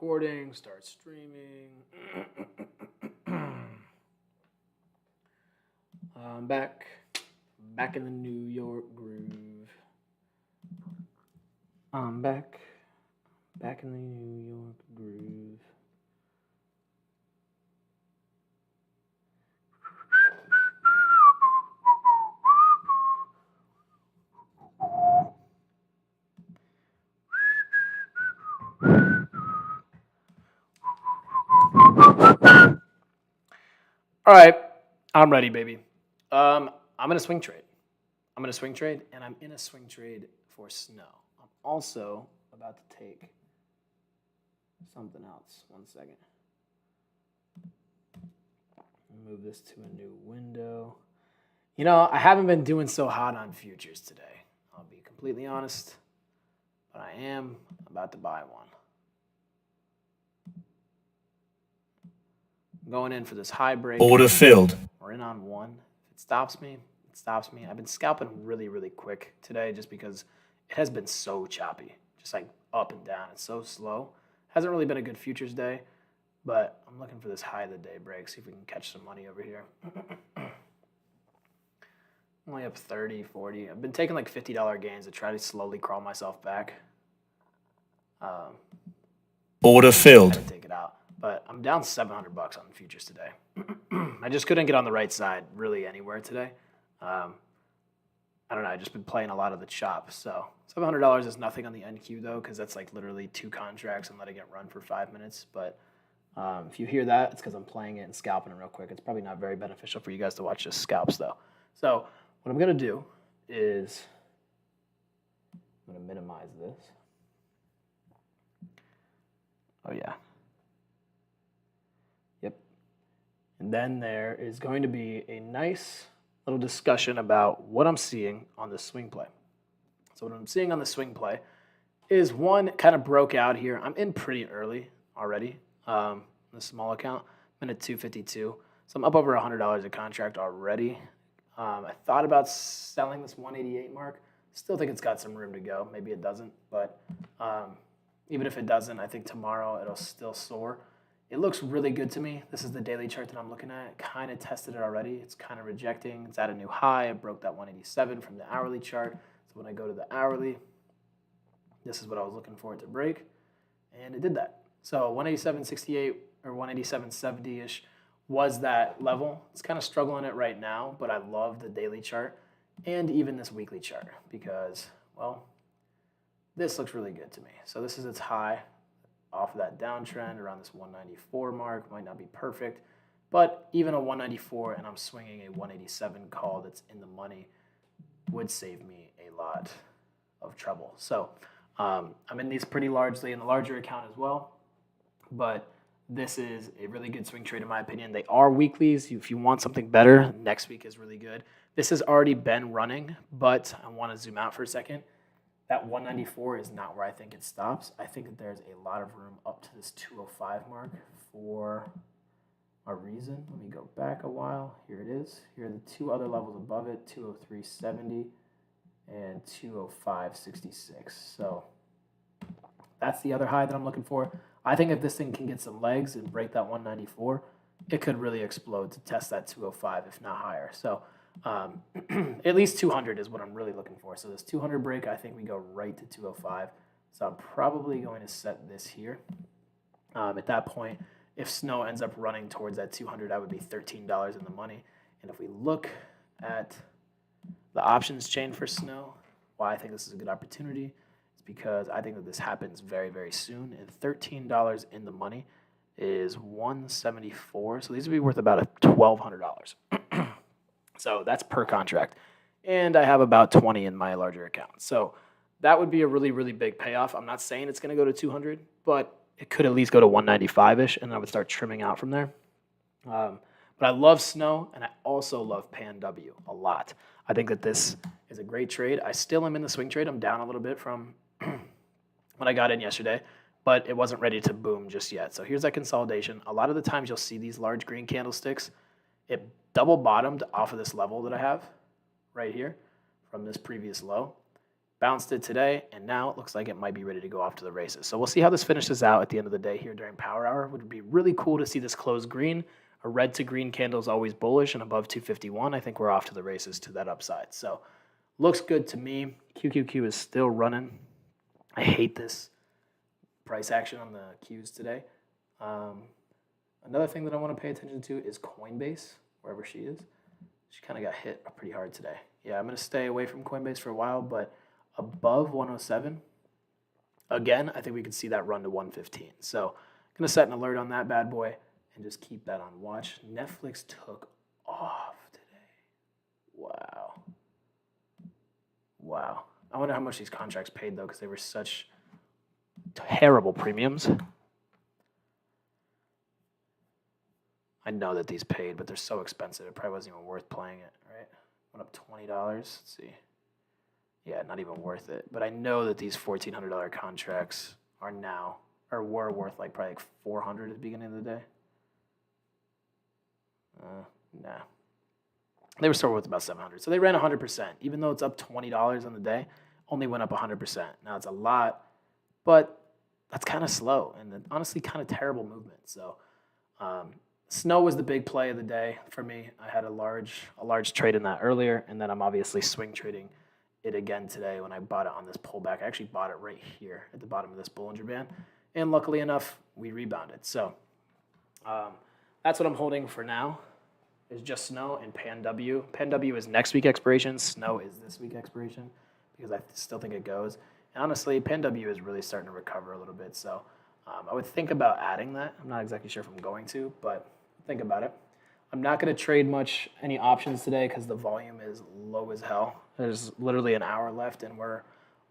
recording, start streaming. I'm back in the New York groove. I'm back in the New York groove. All right, I'm ready, baby. I'm in a swing trade. And I'm in a swing trade for snow. I'm also about to take something else. 1 second. Move this to a new window. You know, I haven't been doing so hot on futures today. I'll be completely honest, but I am about to buy one. I'm going in for this high break. Order filled. We're in on one. If it stops me, it stops me. I've been scalping really, really quick today just because it has been so choppy, just like up and down. It's so slow. Hasn't really been a good futures day, but I'm looking for this high of the day break, see if we can catch some money over here. Only up 30, 40. I've been taking like $50 gains to try to slowly crawl myself back. Order filled. Take it out. But I'm down $700 on the futures today. I just couldn't get on the right side really anywhere today. I don't know. I've just been playing a lot of the chop. So $700 is nothing on the NQ though, because that's like literally 2 contracts and letting it run for 5 minutes. But if you hear that, it's because I'm playing it and scalping it real quick. It's probably not very beneficial for you guys to watch just scalps though. So what I'm going to do is I'm going to minimize this. Oh, yeah. Yep. And then there is going to be a nice little discussion about what I'm seeing on the swing play. So what I'm seeing on the swing play is one kind of broke out here. I'm in pretty early already. The small account, I'm in at 252. So I'm up over $100 a contract already. I thought about selling this 188 mark. Still think it's got some room to go. Maybe it doesn't, but even if it doesn't, I think tomorrow it'll still soar. It looks really good to me. This is the daily chart that I'm looking at. Kind of tested it already. It's kind of rejecting. It's at a new high. It broke that 187 from the hourly chart. So when I go to the hourly, this is what I was looking for it to break, and it did that. So 187.68 or 187.70-ish was that level. It's kind of struggling it right now, but I love the daily chart and even this weekly chart because, well, this looks really good to me. So this is its high off of that downtrend around this 194 mark. Might not be perfect, but even a 194 and I'm swinging a 187 call that's in the money would save me a lot of trouble. So I'm in these pretty largely in the larger account as well, but this is a really good swing trade in my opinion. They are weeklies. If you want something better, next week is really good. This has already been running, but I want to zoom out for a second. That 194 is not where I think it stops. I think that there's a lot of room up to this 205 mark for a reason. Let me go back a while. Here it is. Here are the 2 other levels above it, 203.70 and 205.66. So that's the other high that I'm looking for. I think if this thing can get some legs and break that 194, it could really explode to test that 205, if not higher. So at least 200 is what I'm really looking for. So this 200 break, I think we go right to 205. So I'm probably going to set this here. At that point, if snow ends up running towards that 200, that would be $13 in the money. And if we look at the options chain for snow, why I think this is a good opportunity is because I think that this happens very, very soon. And $13 in the money is 174. So these would be worth about $1,200. So that's per contract. And I have about 20 in my larger account. So that would be a really, really big payoff. I'm not saying it's going to go to 200, but it could at least go to 195-ish, and I would start trimming out from there. But I love snow, and I also love Pan W a lot. I think that this is a great trade. I still am in the swing trade. I'm down a little bit from when I got in yesterday, but it wasn't ready to boom just yet. So here's that consolidation. A lot of the times you'll see these large green candlesticks. It double bottomed off of this level that I have right here from this previous low, Bounced it today, and now it looks like it might be ready to go off to the races. So we'll see how this finishes out at the end of the day here during Power Hour. It would be really cool to see this close green. A red to green candle is always bullish, and above 251, I think we're off to the races to that upside. So looks good to me. QQQ is still running. I hate this price action on the Qs today. Another thing that I want to pay attention to is Coinbase, wherever she is. She kind of got hit pretty hard today. Yeah, I'm going to stay away from Coinbase for a while, but above 107, again, I think we could see that run to 115. So I'm going to set an alert on that bad boy and just keep that on watch. Netflix took off today. Wow. Wow. I wonder how much these contracts paid, though, because they were such terrible premiums. I know that these paid, but they're so expensive. It probably wasn't even worth playing it, right? Went up $20. Let's see. Yeah, not even worth it. But I know that these $1,400 contracts are now, or were worth like probably like $400 at the beginning of the day. Nah. They were still worth about $700. So they ran 100%. Even though it's up $20 on the day, only went up 100%. Now it's a lot, but that's kind of slow and honestly kind of terrible movement. So Snow was the big play of the day for me. I had a large trade in that earlier, and then I'm obviously swing trading it again today when I bought it on this pullback. I actually bought it right here at the bottom of this Bollinger Band, and luckily enough, we rebounded. So that's what I'm holding for now. Is just Snow and Pan W. Pan W is next week expiration. Snow is this week expiration because I still think it goes. And honestly, Pan W is really starting to recover a little bit. So I would think about adding that. I'm not exactly sure if I'm going to, but think about it. I'm not going to trade any options today because the volume is low as hell. There's literally an hour left, and we're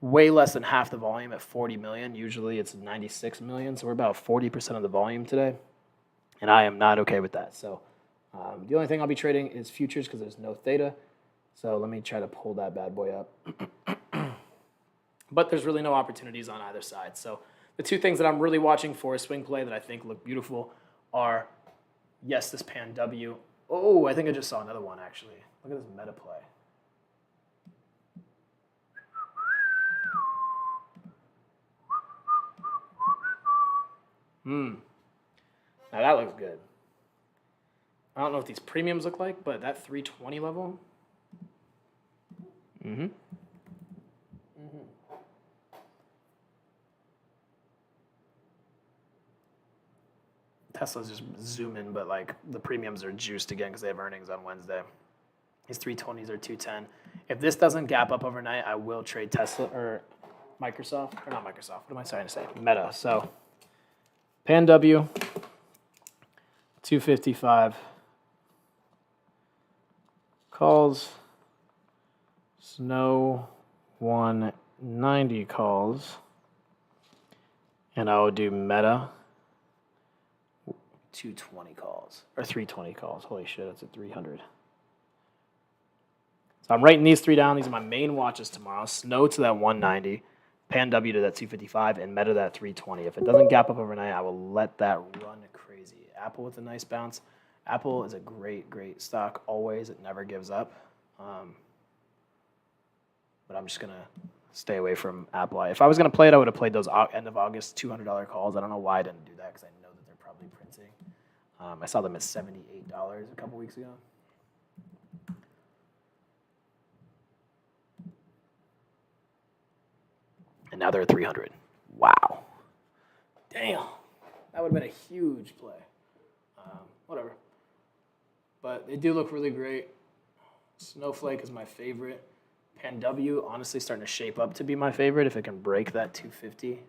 way less than half the volume at 40 million. Usually it's 96 million, so we're about 40% of the volume today, and I am not okay with that. So the only thing I'll be trading is futures because there's no theta. So let me try to pull that bad boy up. But there's really no opportunities on either side. So the two things that I'm really watching for a swing play that I think look beautiful are, yes, this Pan W. Oh, I think I just saw another one, actually. Look at this meta play. Now that looks good. I don't know what these premiums look like, but that 320 level. Tesla's just zooming, but like the premiums are juiced again because they have earnings on Wednesday. These 320s are 210. If this doesn't gap up overnight, I will trade Tesla or Microsoft, or not Microsoft. What am I trying to say? Meta. So Pan W, 255 calls. Snow 190 calls. And I will do Meta 220 calls, or 320 calls. Holy shit, that's at 300. So I'm writing these three down. These are my main watches tomorrow. Snow to that 190, Pan W to that 255, and Meta that 320. If it doesn't gap up overnight, I will let that run crazy. Apple with a nice bounce. Apple is a great, great stock. Always, it never gives up. But I'm just going to stay away from Apple. If I was going to play it, I would have played those end of August $200 calls. I don't know why I didn't do that because I know that they're probably printing. I saw them at $78 a couple weeks ago. And now they're at 300. Wow. Damn. That would have been a huge play. Whatever. But they do look really great. Snowflake is my favorite. Pan W, honestly, starting to shape up to be my favorite if it can break that 250.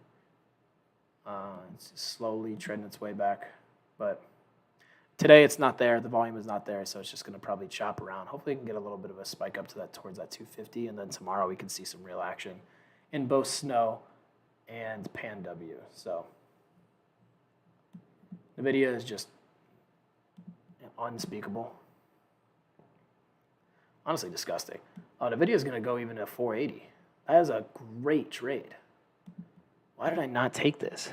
It's slowly treading its way back. But today it's not there. The volume is not there, so it's just going to probably chop around. Hopefully it can get a little bit of a spike up to that towards that 250, and then tomorrow we can see some real action in both Snow and Pan W. So NVIDIA is just unspeakable. Honestly disgusting. Oh, NVIDIA is going to go even at 480. That is a great trade. Why did I not take this?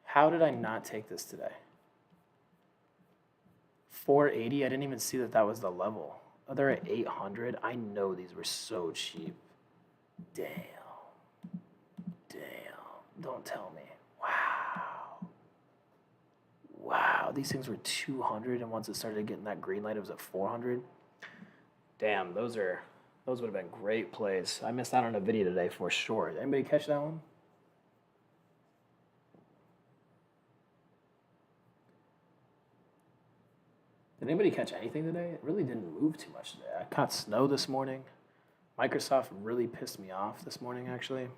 How did I not take this today? 480, I didn't even see that that was the level Oh, they're at 800. I know these were so cheap. Damn. Damn. Don't tell me. Wow. Wow. These things were 200, and once it started getting that green light, it was at 400. Damn, those would have been great plays. I missed out on a video today for sure. Did anybody catch that one? Did anybody catch anything today? It really didn't move too much today. I caught snow this morning. Microsoft really pissed me off this morning, actually.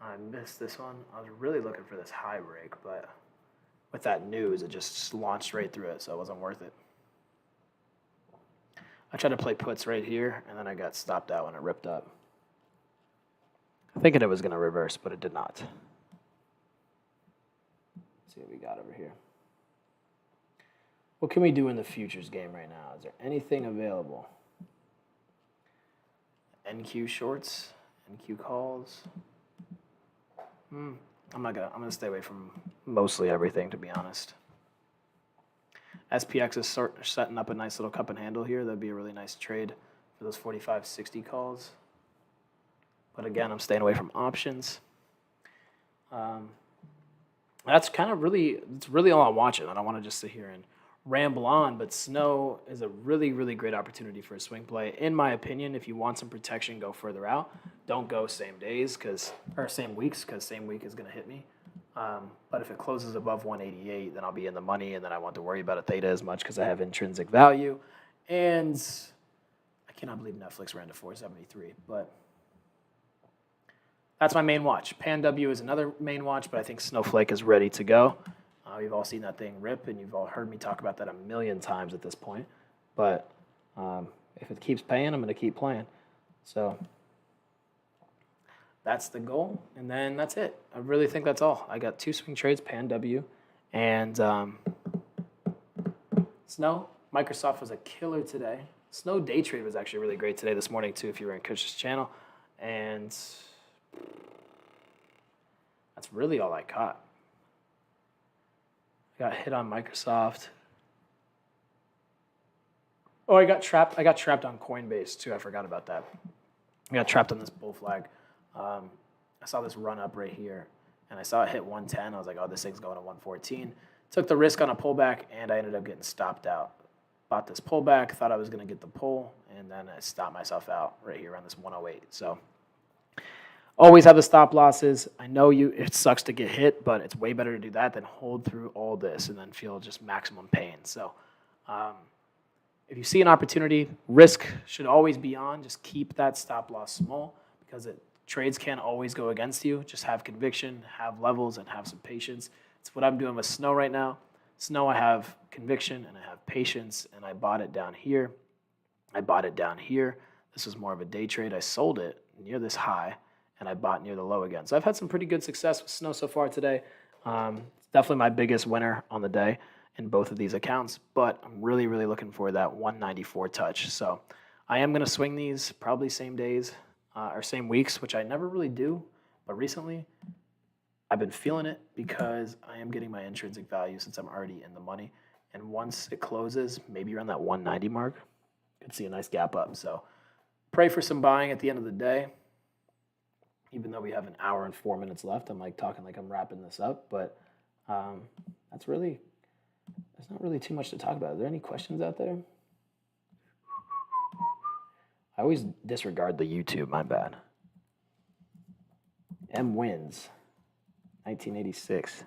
I missed this one. I was really looking for this high break, but with that news, it just launched right through it, so it wasn't worth it. I tried to play puts right here, and then I got stopped out when it ripped up. Thinking it was going to reverse, but it did not. Let's see what we got over here. What can we do in the futures game right now? Is there anything available? NQ shorts, NQ calls. I'm gonna stay away from mostly everything, to be honest. SPX is setting up a nice little cup and handle here. That'd be a really nice trade for those 45-60 calls. But again, I'm staying away from options. That's kind of it's really all I'm watching. I don't want to just sit here and ramble on, but snow is a really, really great opportunity for a swing play. In my opinion, if you want some protection, go further out. Don't go same days or same weeks, because same week is going to hit me. But if it closes above 188, then I'll be in the money, and then I won't have to worry about a theta as much because I have intrinsic value. And I cannot believe Netflix ran to 473, but that's my main watch. Pan W is another main watch, but I think Snowflake is ready to go. You've all seen that thing rip, and you've all heard me talk about that a million times at this point. But if it keeps paying, I'm going to keep playing. So that's the goal, and then that's it. I really think that's all. I got 2 swing trades, Pan W, and Snow. Microsoft was a killer today. Snow day trade was actually really great today, this morning, too, if you were in Kush's channel. And that's really all I caught. Got hit on Microsoft. Oh, I got trapped on Coinbase too. I forgot about that. I got trapped on this bull flag. I saw this run up right here, and I saw it hit 110. I was like, oh, this thing's going to 114. Took the risk on a pullback, and I ended up getting stopped out. Bought this pullback, thought I was going to get the pull, and then I stopped myself out right here around this 108. So always have the stop losses. I know it sucks to get hit, but it's way better to do that than hold through all this and then feel just maximum pain. So if you see an opportunity, risk should always be on. Just keep that stop loss small because trades can't always go against you. Just have conviction, have levels, and have some patience. It's what I'm doing with Snow right now. Snow, I have conviction and I have patience, and I bought it down here. I bought it down here. This was more of a day trade. I sold it near this high, and I bought near the low again. So I've had some pretty good success with Snow so far today. It's definitely my biggest winner on the day in both of these accounts, but I'm really, really looking for that 194 touch. So I am going to swing these probably same days or same weeks, which I never really do, but recently I've been feeling it because I am getting my intrinsic value since I'm already in the money. And once it closes, maybe around that 190 mark, you can see a nice gap up. So pray for some buying at the end of the day. Even though we have an hour and 4 minutes left, I'm talking like I'm wrapping this up, but there's not really too much to talk about. Are there any questions out there? I always disregard the YouTube, my bad. M wins, 1986.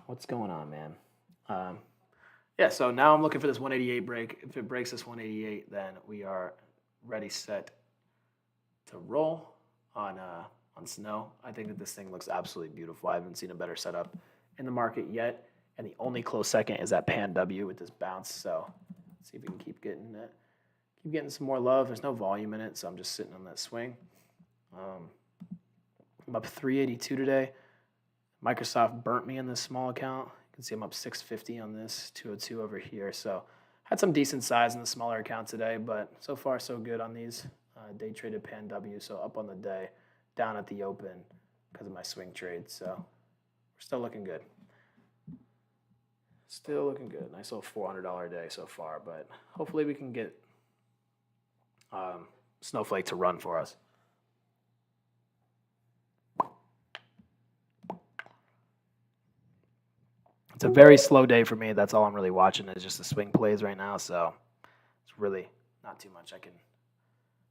What's going on, man? Yeah, so now I'm looking for this 188 break. If it breaks this 188, then we are ready, set to roll on Snow. I think that this thing looks absolutely beautiful. I haven't seen a better setup in the market yet, and the only close second is that Pan W with this bounce. So let's see if we can keep getting it. Keep getting some more love. There's no volume in it, so I'm just sitting on that swing. I'm up 382 today. Microsoft burnt me in this small account. You can see I'm up 650 on this, 202 over here. So had some decent size in the smaller account today, but so far so good on these. Day traded Pan W, so up on the day, down at the open because of my swing trade. So we're still looking good. Still looking good. Nice little $400 day so far, but hopefully we can get Snowflake to run for us. It's a very slow day for me. That's all I'm really watching is just the swing plays right now. So it's really not too much I can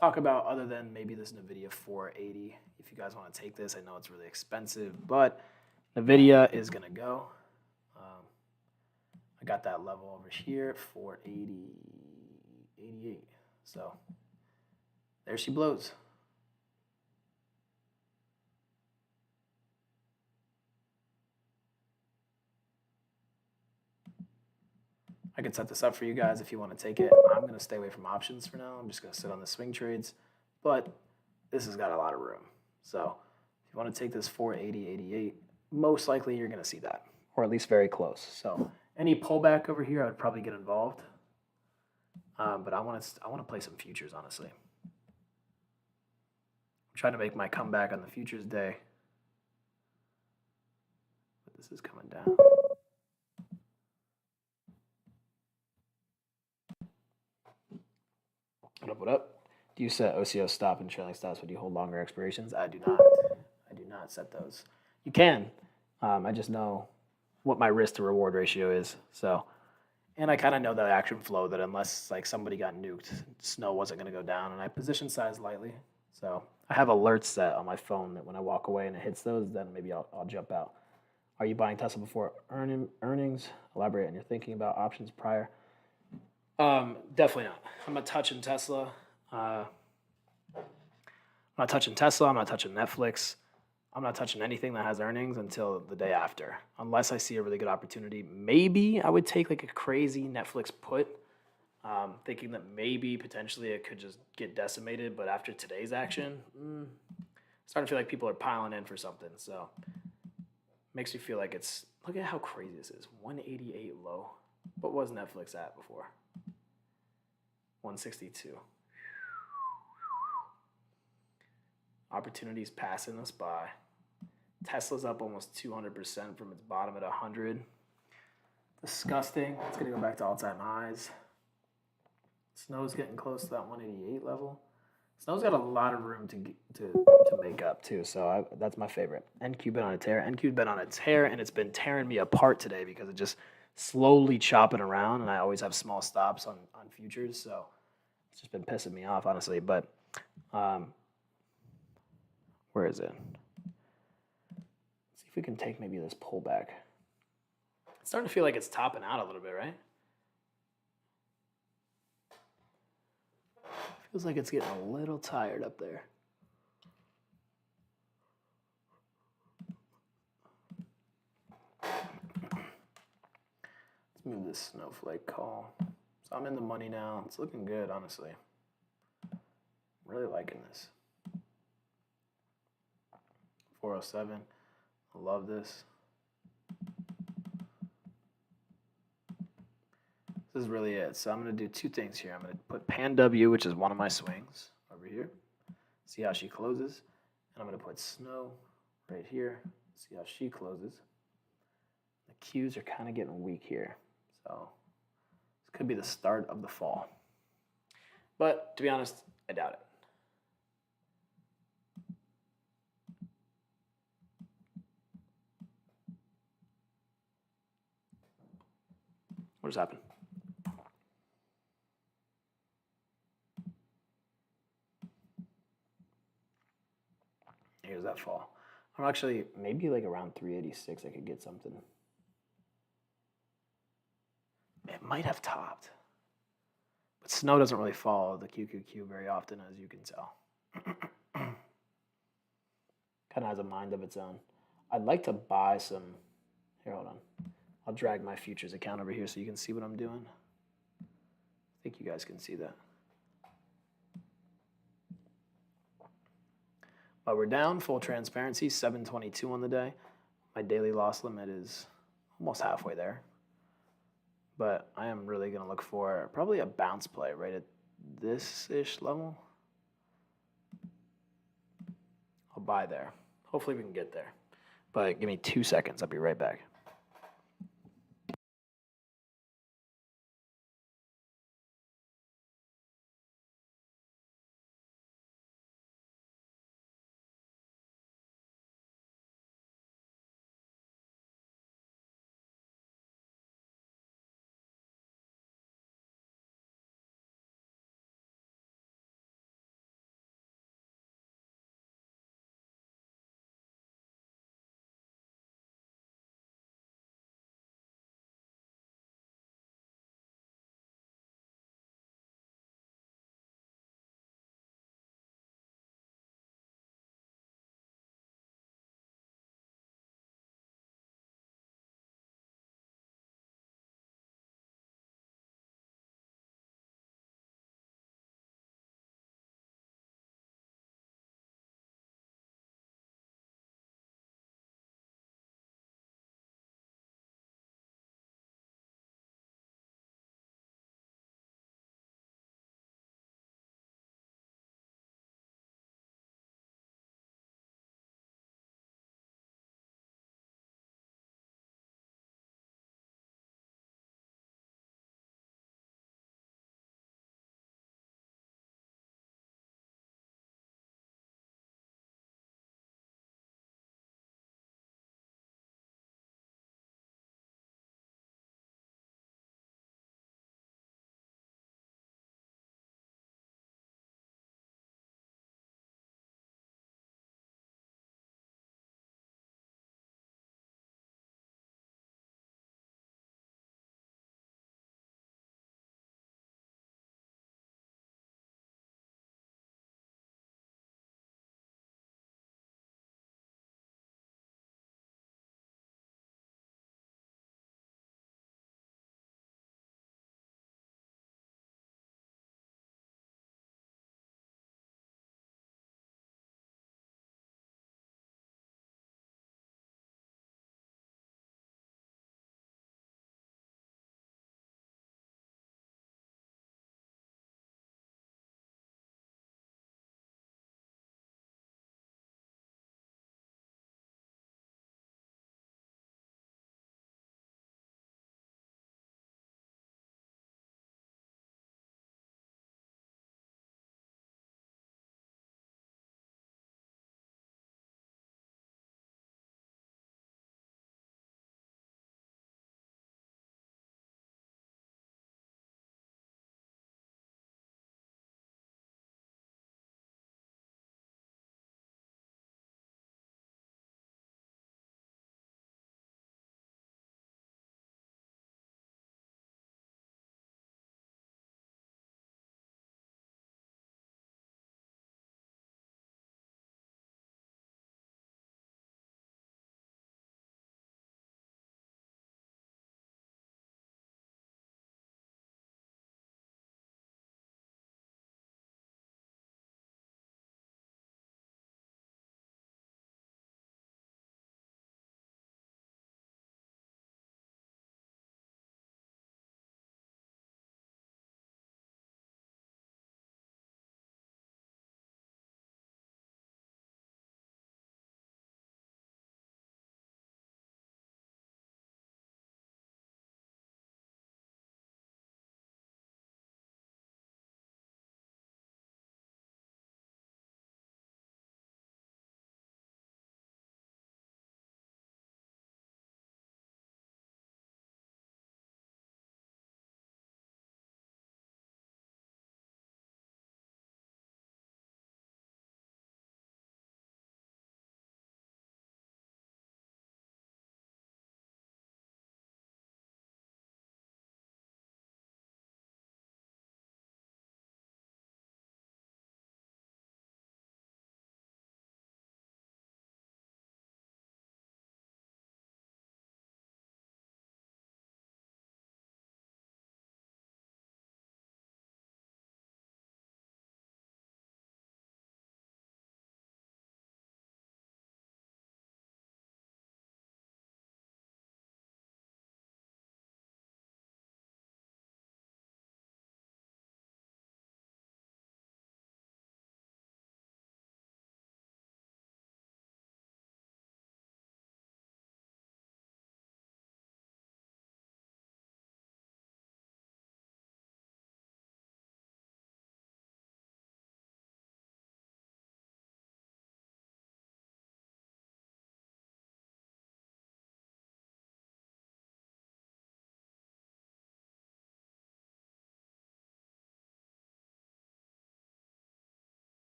talk about other than maybe this NVIDIA 480. If you guys want to take this, I know it's really expensive, but NVIDIA is going to go. I got that level over here at 480, 88. So there she blows. I can set this up for you guys if you want to take it. I'm going to stay away from options for now. I'm just going to sit on the swing trades, but this has got a lot of room. So if you want to take this 480, 88, most likely you're going to see that, or at least very close. So any pullback over here, I would probably get involved. But I want to play some futures, honestly. I'm trying to make my comeback on the futures day. But this is coming down. What up? Do you set OCO stop and trailing stops when you hold longer expirations? I do not. I do not set those. You can. I just know what my risk to reward ratio is. So, and I kind of know the action flow that unless like somebody got nuked, snow wasn't going to go down, and I position size lightly. So I have alerts set on my phone that when I walk away and it hits those, then maybe I'll jump out. Are you buying Tesla before earnings? Elaborate on your thinking about options prior. Definitely not. I'm not touching Tesla. I'm not touching Tesla. I'm not touching Netflix. I'm not touching anything that has earnings until the day after, unless I see a really good opportunity. Maybe I would take like a crazy Netflix put, thinking that maybe potentially it could just get decimated. But after today's action, starting to feel like people are piling in for something. So makes me feel like it's, look at how crazy this is. 188 low. What was Netflix at before? 162. Opportunities passing us by. Tesla's up almost 200% from its bottom at 100. Disgusting. It's going to go back to all-time highs. Snow's getting close to that 188 level. Snow's got a lot of room to make up too, so that's my favorite. NQ been on a tear. NQ's been on a tear, and it's been tearing me apart today because it just slowly chopping around, and I always have small stops on futures, so it's just been pissing me off, honestly. But where is it? Let's see if we can take maybe this pullback. It's starting to feel like it's topping out a little bit, right? Feels like it's getting a little tired up there. Let's move this snowflake call. So I'm in the money now. It's looking good, honestly. I'm really liking this. 407. I love this. This is really it. So I'm going to do two things here. I'm going to put Pan W, which is one of my swings, over here. See how she closes. And I'm going to put Snow right here. See how she closes. The Qs are kind of getting weak here. So this could be the start of the fall. But to be honest, I doubt it. What just happened? Here's that fall. I'm actually, maybe like around 386 I could get something. It might have topped. But snow doesn't really follow the QQQ very often, as you can tell. Kind of has a mind of its own. I'd like to buy some, here, hold on. I'll drag my futures account over here so you can see what I'm doing. I think you guys can see that. But we're down, full transparency, 722 on the day. My daily loss limit is almost halfway there. But I am really going to look for probably a bounce play right at this-ish level. I'll buy there. Hopefully we can get there. But give me 2 seconds. I'll be right back.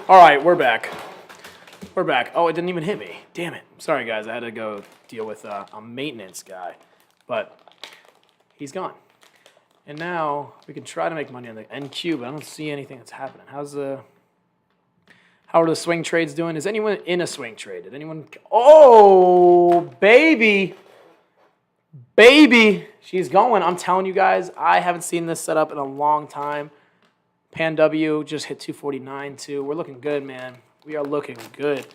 All right, we're back. We're back. Oh, it didn't even hit me. Damn it. Sorry, guys. I had to go deal with a maintenance guy. But he's gone. And now we can try to make money on the NQ, but I don't see anything that's happening. How are the swing trades doing? Is anyone in a swing trade? Did anyone? Oh, baby. Baby. She's going. I'm telling you guys, I haven't seen this set up in a long time. Pan W just hit 249 too. We're looking good, man. We are looking good.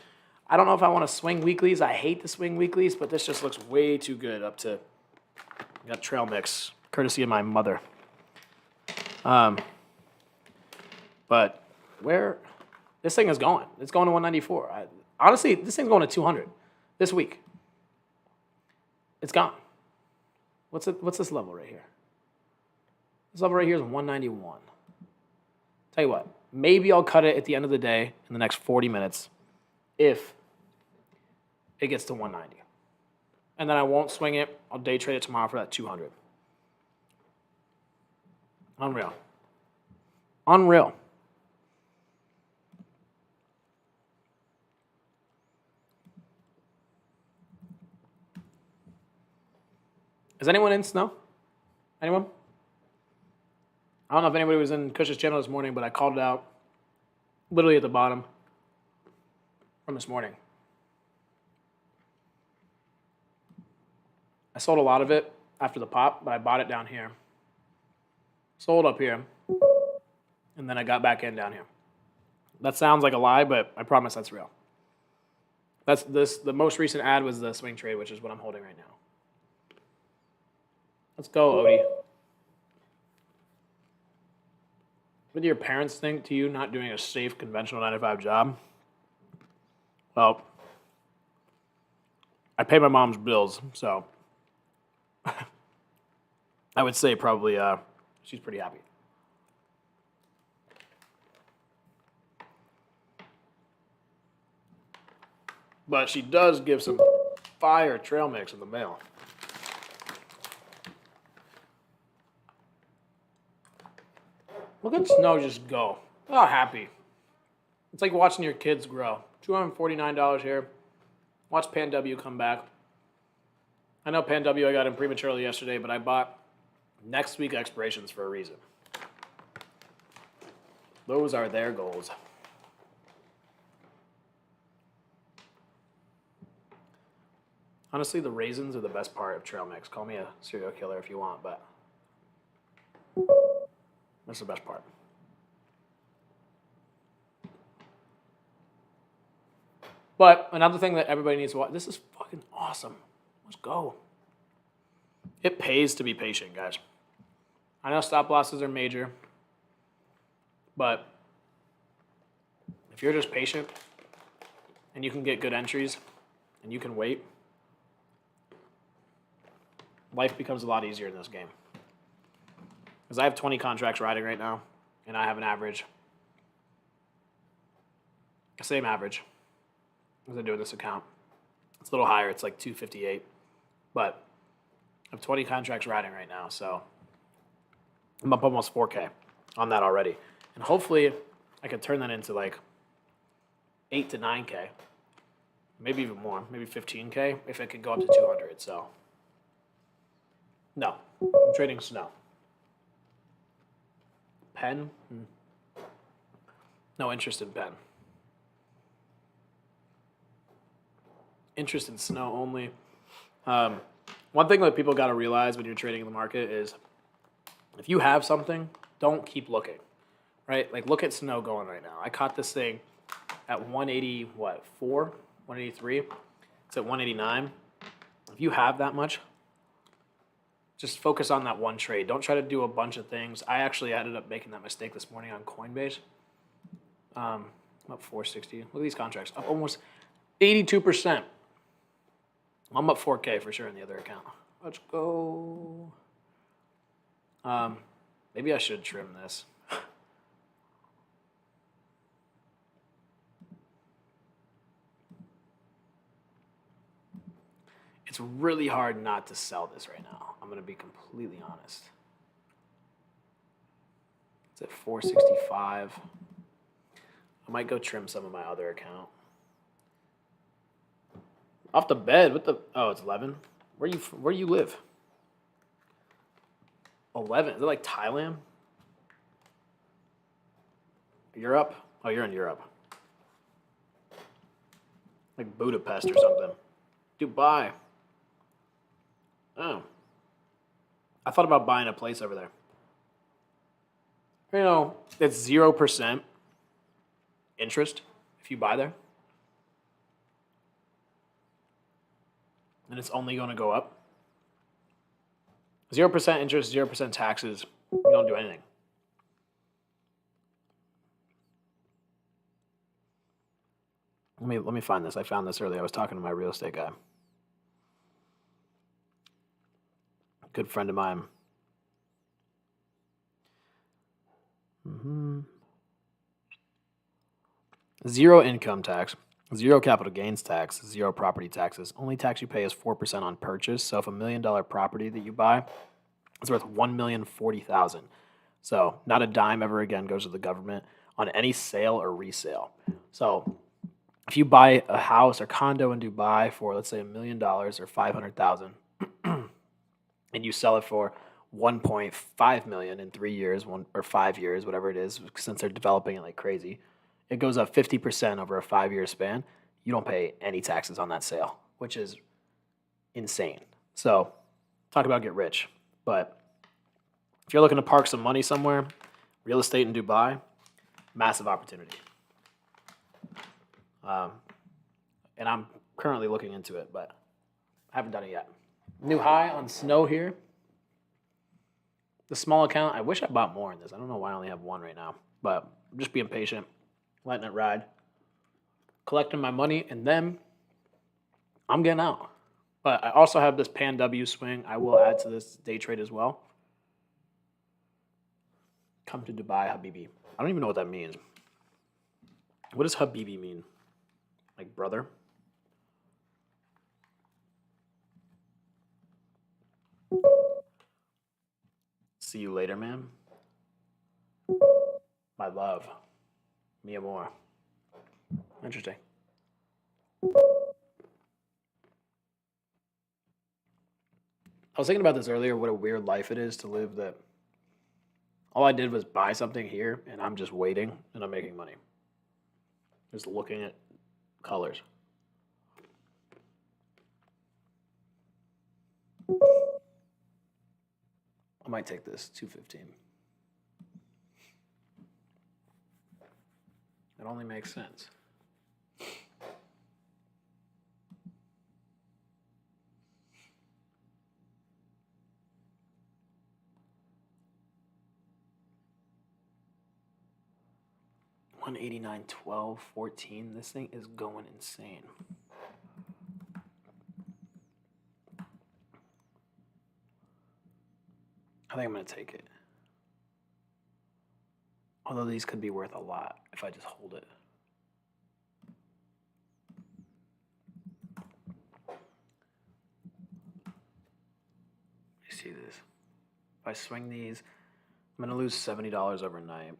I don't know if I want to swing weeklies. I hate the swing weeklies, but this just looks way too good up to. Got trail mix, courtesy of my mother. But where this thing is going? It's going to 194. Honestly, this thing's going to 200 this week. It's gone. What's this level right here? This level right here is 191. Tell you what, maybe I'll cut it at the end of the day in the next 40 minutes if it gets to 190. And then I won't swing it. I'll day trade it tomorrow for that 200. Unreal. Unreal. Is anyone in snow? Anyone? I don't know if anybody was in Kush's channel this morning, but I called it out literally at the bottom from this morning. I sold a lot of it after the pop, but I bought it down here. Sold up here. And then I got back in down here. That sounds like a lie, but I promise that's real. The most recent ad was the swing trade, which is what I'm holding right now. Let's go, Odie. What do your parents think to you not doing a safe, conventional 9-to-5 job? Well, I pay my mom's bills, so I would say probably she's pretty happy. But she does give some fire trail mix in the mail. Look at Snow just go. Oh, happy. It's like watching your kids grow. $249 here. Watch Pan W come back. I know Pan W I got him prematurely yesterday, but I bought next week expirations for a reason. Those are their goals. Honestly, the raisins are the best part of trail mix. Call me a serial killer if you want, but that's the best part. But another thing that everybody needs to watch, this is fucking awesome. Let's go. It pays to be patient, guys. I know stop losses are major, but if you're just patient and you can get good entries and you can wait, life becomes a lot easier in this game. Because I have 20 contracts riding right now, and I have an average, same average as I do in this account. It's a little higher, it's like 258, but I have 20 contracts riding right now, so I'm up almost 4K on that already. And hopefully I can turn that into like 8 to 9K, maybe even more, maybe 15K if it could go up to 200, so. No, I'm trading Snow. Pen? No interest in Pen. Interest in Snow only. One thing that people got to realize when you're trading in the market is if you have something, don't keep looking, right? Like look at Snow going right now. I caught this thing at 180, 183? It's at 189. If you have that much, just focus on that one trade. Don't try to do a bunch of things. I actually ended up making that mistake this morning on Coinbase. I'm up 460. Look at these contracts. Up almost 82%. I'm up 4K for sure in the other account. Let's go. Maybe I should trim this. It's really hard not to sell this right now. I'm going to be completely honest. It's at 465. Might go trim some of my other account. Off the bed. What the? Oh, it's 11. Where do you live? 11. Is it like Thailand? Europe? Oh, you're in Europe. Like Budapest or something. Dubai. Oh. I thought about buying a place over there. You know, it's 0% interest if you buy there. And it's only going to go up. 0% interest, 0% taxes. You don't do anything. Let me find this. I found this earlier. I was talking to my real estate guy. Good friend of mine. Zero income tax, zero capital gains tax, zero property taxes. Only tax you pay is 4% on purchase. So if $1 million property that you buy is worth $1,040,000, so not a dime ever again goes to the government on any sale or resale. So if you buy a house or condo in Dubai for, let's say, $1 million or 500,000, and you sell it for 1.5 million in 3 years, or 5 years, whatever it is, since they're developing it like crazy, it goes up 50% over a 5-year span. You don't pay any taxes on that sale, which is insane. So talk about get rich. But if you're looking to park some money somewhere, real estate in Dubai, massive opportunity. And I'm currently looking into it, but I haven't done it yet. New high on snow here. The small account, I wish I bought more in this. I don't know why I only have one right now, but I'm just being patient, letting it ride, collecting my money, and then I'm getting out. But I also have this Pan W swing. I will add to this day trade as well. Come to Dubai, Habibi. I don't even know what that means. What does Habibi mean? Like brother? See you later, man. My love. Mi amor. Interesting. I was thinking about this earlier, what a weird life it is to live that all I did was buy something here and I'm just waiting and I'm making money. Just looking at colors. I might take this 215. It only makes sense. $189, 12, 14. This thing is going insane. I think I'm going to take it. Although these could be worth a lot if I just hold it. You see this? If I swing these, I'm going to lose $70 overnight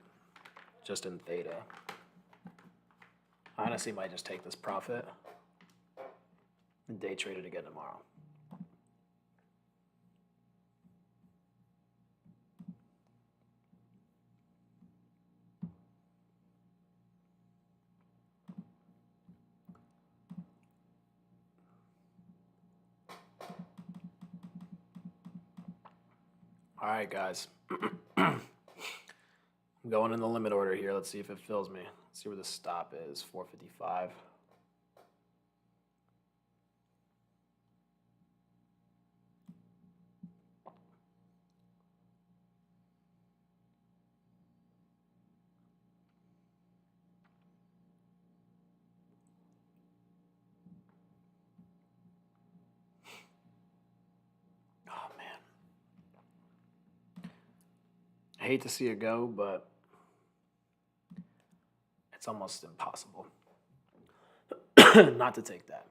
just in theta. I honestly might just take this profit and day trade it again tomorrow. All right, guys. I'm going in the limit order here. Let's see if it fills me. Let's see where the stop is. 455. Oh, man. I hate to see it go, but it's almost impossible not to take that.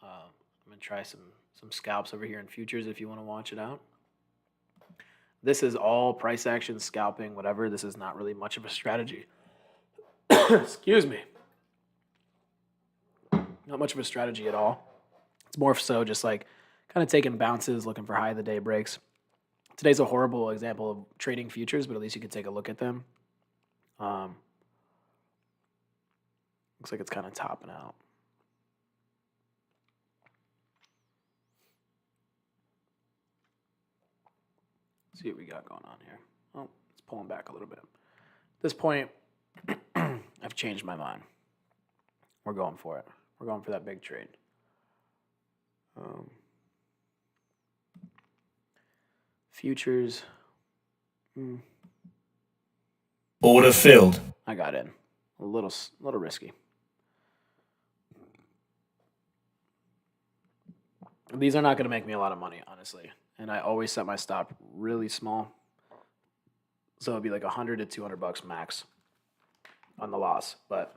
I'm going to try some scalps over here in futures if you want to watch it out. This is all price action, scalping, whatever. This is not really much of a strategy. Excuse me. Not much of a strategy at all. It's more so just like kind of taking bounces, looking for high of the day breaks. Today's a horrible example of trading futures, but at least you can take a look at them. Um, Looks like it's kind of topping out. See what we got going on here. Oh, it's pulling back a little bit. At this point, I've changed my mind. We're going for it. We're going for that big trade. Futures. Order filled. I got in. A little risky. These are not going to make me a lot of money, honestly. And I always set my stop really small. So it'd be like $100 to $200 max on the loss. But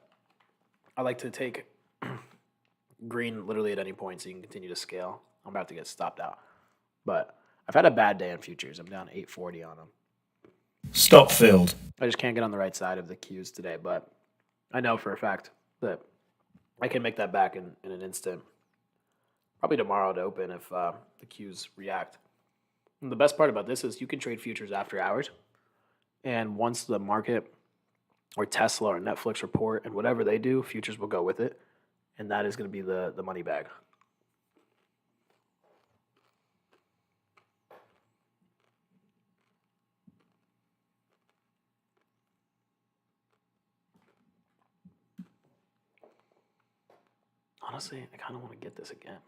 I like to take green literally at any point so you can continue to scale. I'm about to get stopped out. But I've had a bad day in futures. I'm down 840 on them. Stop filled. I just can't get on the right side of the Qs today. But I know for a fact that I can make that back in an instant. Probably tomorrow to open if the Qs react. And the best part about this is you can trade futures after hours. And once the market or Tesla or Netflix report and whatever they do, futures will go with it. And that is going to be the money bag. Honestly, I kind of want to get this again.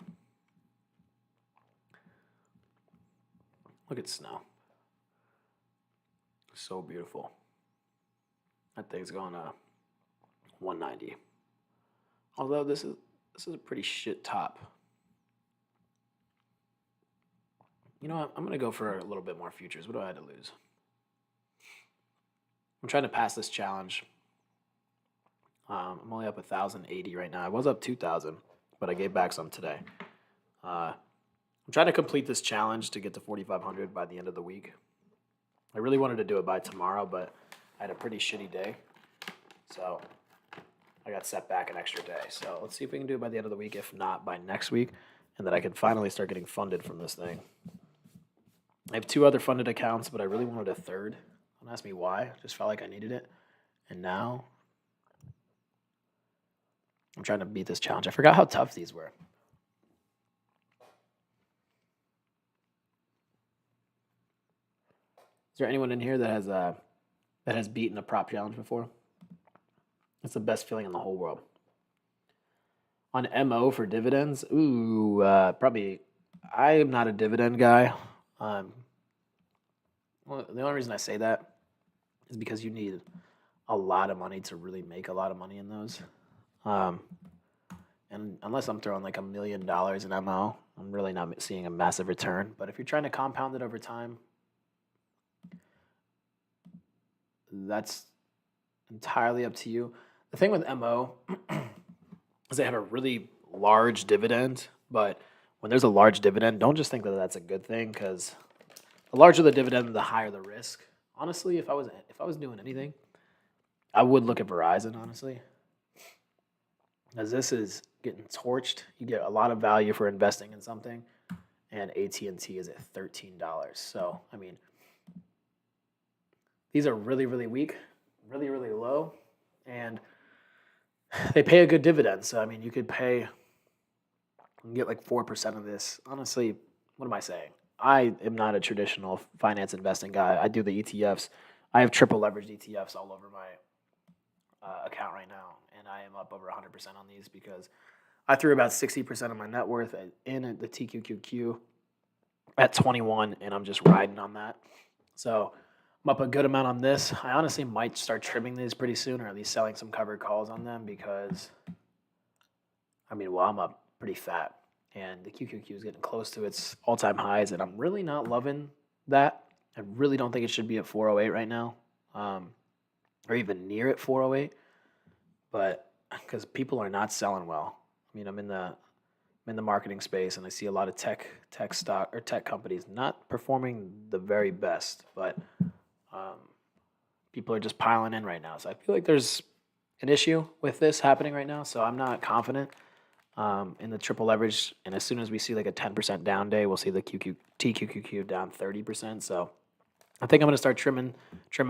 Look at snow. So beautiful. That thing's going 190. Although this is a pretty shit top. You know what? I'm going to go for a little bit more futures. What do I have to lose? I'm trying to pass this challenge. I'm only up 1,080 right now. I was up 2,000, but I gave back some today. I'm trying to complete this challenge to get to 4,500 by the end of the week. I really wanted to do it by tomorrow, but I had a pretty shitty day. So I got set back an extra day. So let's see if we can do it by the end of the week, if not by next week, and that I can finally start getting funded from this thing. I have 2 other funded accounts, but I really wanted a third. Don't ask me why. I just felt like I needed it. And now I'm trying to beat this challenge. I forgot how tough these were. Is there anyone in here that has beaten a prop challenge before? It's the best feeling in the whole world. On MO for dividends, probably. I am not a dividend guy. Well, the only reason I say that is because you need a lot of money to really make a lot of money in those. And unless I'm throwing like $1 million in MO, I'm really not seeing a massive return. But if you're trying to compound it over time, that's entirely up to you. The thing with MO is they have a really large dividend, but when there's a large dividend, don't just think that that's a good thing, because the larger the dividend, the higher the risk. Honestly, if I was doing anything, I would look at Verizon, honestly, as this is getting torched. You get a lot of value for investing in something, and AT&T is at $13. So, I mean, these are really, really weak, really, really low, and they pay a good dividend. So, I mean, you could get like 4% of this. Honestly, what am I saying? I am not a traditional finance investing guy. I do the ETFs. I have triple leveraged ETFs all over my account right now, and I am up over 100% on these because I threw about 60% of my net worth in the TQQQ at 21, and I'm just riding on that. So I'm up a good amount on this. I honestly might start trimming these pretty soon, or at least selling some covered calls on them, because, I mean, well, I'm up pretty fat, and the QQQ is getting close to its all-time highs, and I'm really not loving that. I really don't think it should be at 408 right now, or even near at 408, but because people are not selling well. I mean, I'm in the marketing space, and I see a lot of tech stock or tech companies not performing the very best, but people are just piling in right now. So I feel like there's an issue with this happening right now, so I'm not confident in the triple leverage. And as soon as we see like a 10% down day, we'll see the TQQQ down 30%. So I think I'm going to start trimming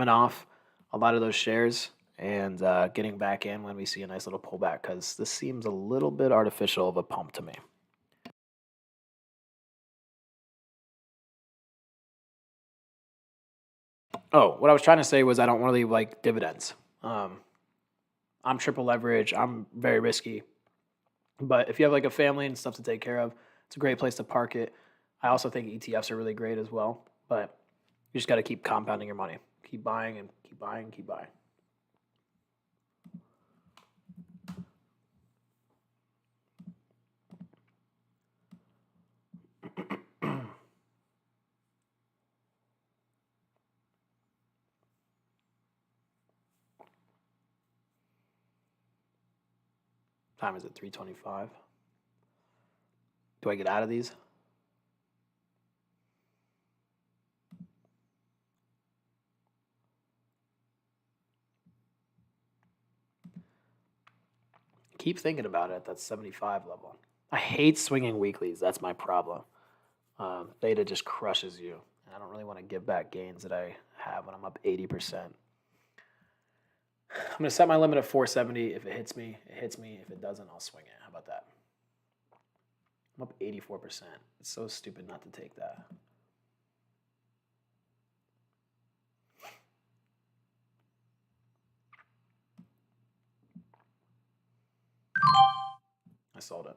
off a lot of those shares and getting back in when we see a nice little pullback, because this seems a little bit artificial of a pump to me. Oh, what I was trying to say was I don't really like dividends. I'm triple leverage. I'm very risky. But if you have like a family and stuff to take care of, it's a great place to park it. I also think ETFs are really great as well. But you just got to keep compounding your money. Keep buying and keep buying and keep buying. Time is at 3:25. Do I get out of these? Keep thinking about it at that 75 level. I hate swinging weeklies. That's my problem. Theta just crushes you. And I don't really want to give back gains that I have when I'm up 80%. I'm going to set my limit at 470. If it hits me, it hits me. If it doesn't, I'll swing it. How about that? I'm up 84%. It's so stupid not to take that. I sold it.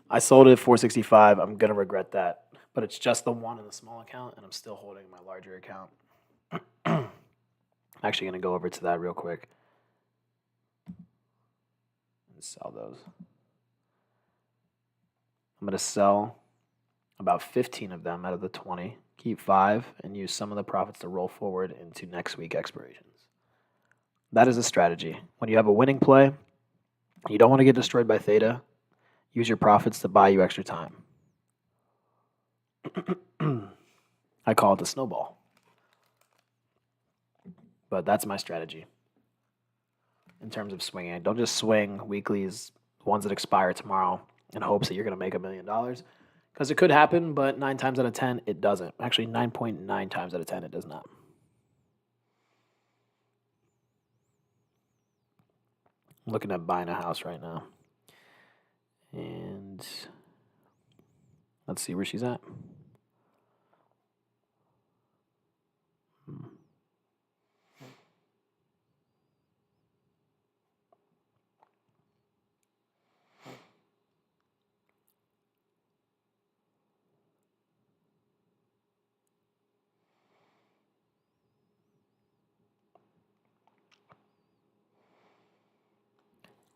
I sold it at 465. I'm going to regret that. But it's just the one in the small account, and I'm still holding my larger account. I'm actually going to go over to that real quick and sell those. I'm going to sell about 15 of them out of the 20, keep 5, and use some of the profits to roll forward into next week expirations. That is a strategy. When you have a winning play, you don't want to get destroyed by theta, use your profits to buy you extra time. I call it the snowball. But that's my strategy in terms of swinging. Don't just swing weeklies, ones that expire tomorrow, in hopes that you're going to make $1 million. Because it could happen, but 9 times out of 10, it doesn't. Actually, 9.9 times out of 10, it does not. I'm looking at buying a house right now. And let's see where she's at.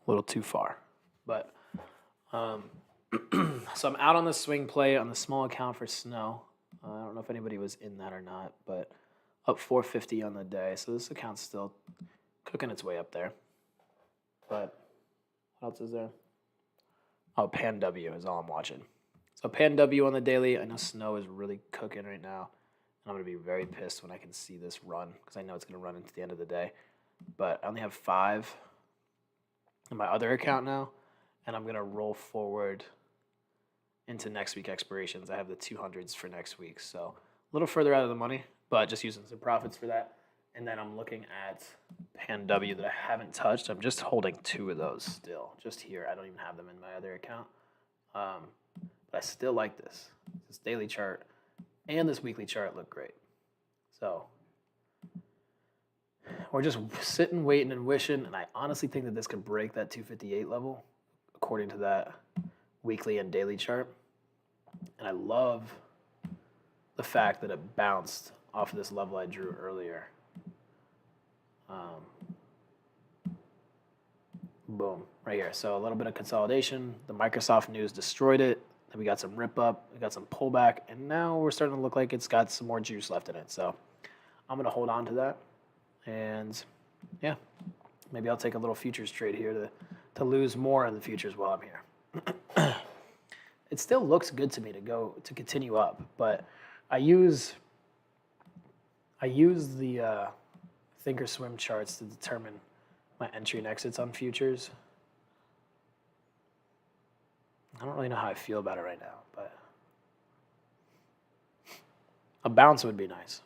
A little too far. But so I'm out on the swing play on the small account for snow. I don't know if anybody was in that or not, but up 450 on the day. So this account's still cooking its way up there. But what else is there? Oh, Pan W is all I'm watching. So Pan W on the daily. I know snow is really cooking right now. And I'm going to be very pissed when I can see this run, because I know it's going to run into the end of the day. But I only have 5 in my other account now, and I'm going to roll forward into next week expirations. I have the 200s for next week, so a little further out of the money, but just using some profits for that. And then I'm looking at Pan W that I haven't touched. I'm just holding 2 of those still, just here. I don't even have them in my other account. But I still like this. This daily chart and this weekly chart look great. So we're just sitting, waiting, and wishing. And I honestly think that this could break that 258 level, according to that weekly and daily chart. And I love the fact that it bounced off of this level I drew earlier. Boom, right here. So a little bit of consolidation. The Microsoft news destroyed it. Then we got some rip up, we got some pullback, and now we're starting to look like it's got some more juice left in it. So I'm going to hold on to that. And yeah, maybe I'll take a little futures trade here to lose more in the futures while I'm here. It still looks good to me to continue up, but I use the Thinkorswim charts to determine my entry and exits on futures. I don't really know how I feel about it right now, but a bounce would be nice.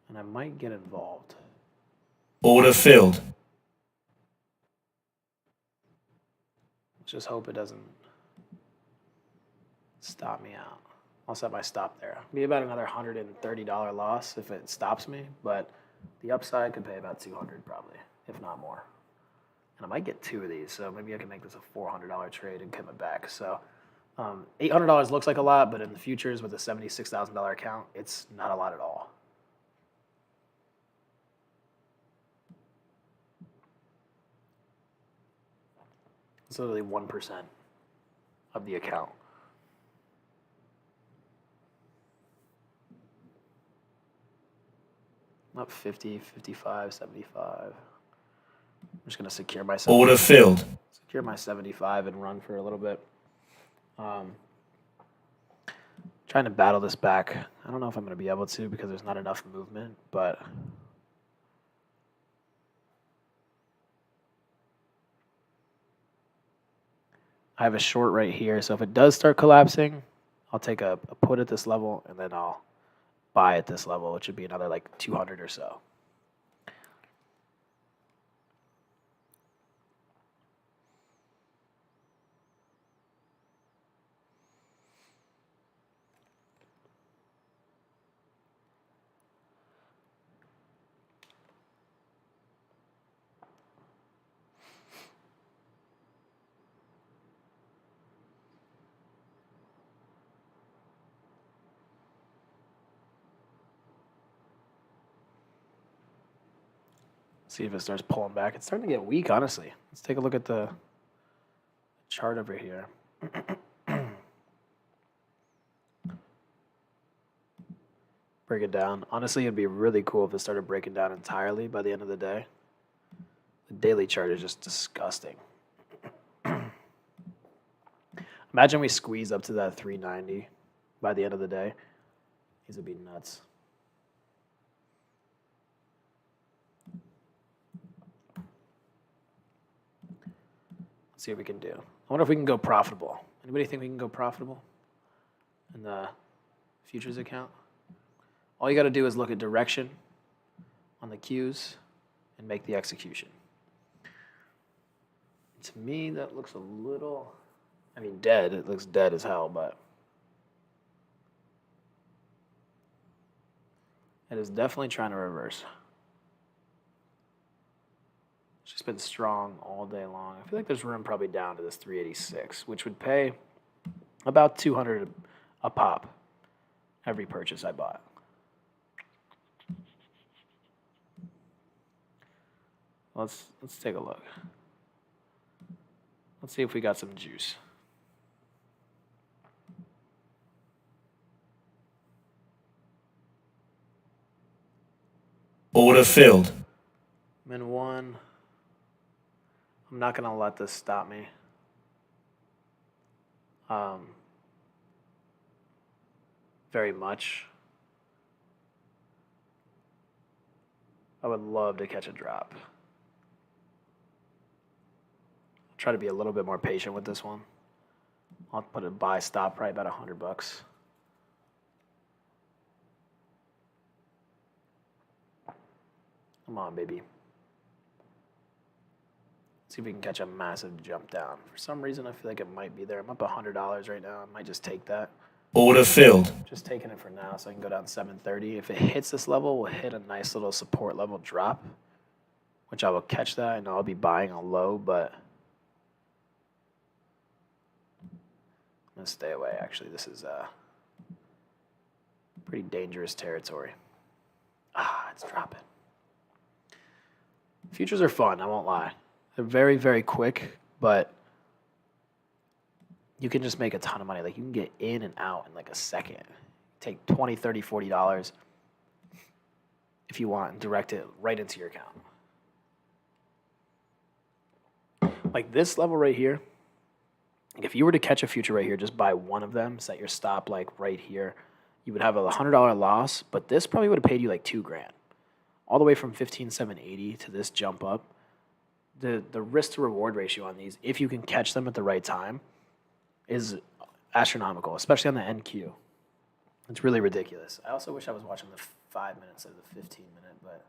And I might get involved. Order filled. Let's just hope it doesn't stop me out. I'll set my stop there. Be about another $130 loss if it stops me, but the upside could pay about 200 probably, if not more. And I might get 2 of these, so maybe I can make this a $400 trade and come it back. So $800 looks like a lot, but in the futures with a $76,000 account, it's not a lot at all. It's literally 1% of the account. Not 50, 55, 75. I'm just going to secure my 75. Order filled. Secure my 75 and run for a little bit. Trying to battle this back. I don't know if I'm going to be able to because there's not enough movement, but I have a short right here. So if it does start collapsing, I'll take a put at this level and then I'll buy at this level, which would be another like 200 or so. See if it starts pulling back. It's starting to get weak, honestly. Let's take a look at the chart over here. Break it down. Honestly, it'd be really cool if it started breaking down entirely by the end of the day. The daily chart is just disgusting. Imagine we squeeze up to that 390 by the end of the day. These would be nuts. See what we can do. I wonder if we can go profitable. Anybody think we can go profitable in the futures account? All you got to do is look at direction on the cues and make the execution. To me, that looks a little, dead. It looks dead as hell, but it is definitely trying to reverse. It's just been strong all day long. I feel like there's room probably down to this 386, which would pay about 200 a pop every purchase I bought. Let's take a look. Let's see if we got some juice. Order filled. Min 1. I'm not going to let this stop me. Very much. I would love to catch a drop. I'll try to be a little bit more patient with this one. I'll put a buy stop probably about $100. Come on, baby. See if we can catch a massive jump down. For some reason, I feel like it might be there. I'm up $100 right now. I might just take that. Order filled. Just taking it for now so I can go down 730. If it hits this level, we'll hit a nice little support level drop, which I will catch that. I know I'll be buying a low, but I'm going to stay away, actually. This is pretty dangerous territory. It's dropping. Futures are fun, I won't lie. They're very, very quick, but you can just make a ton of money. Like, you can get in and out in like a second. Take $20, $30, $40 if you want and direct it right into your account. Like this level right here, if you were to catch a future right here, just buy one of them, set your stop like right here, you would have a $100 loss, but this probably would have paid you like 2 grand. All the way from 15,780 to this jump up. The risk to reward ratio on these, if you can catch them at the right time, is astronomical, especially on the NQ. It's really ridiculous. I also wish I was watching the 5 minutes of the 15-minute, but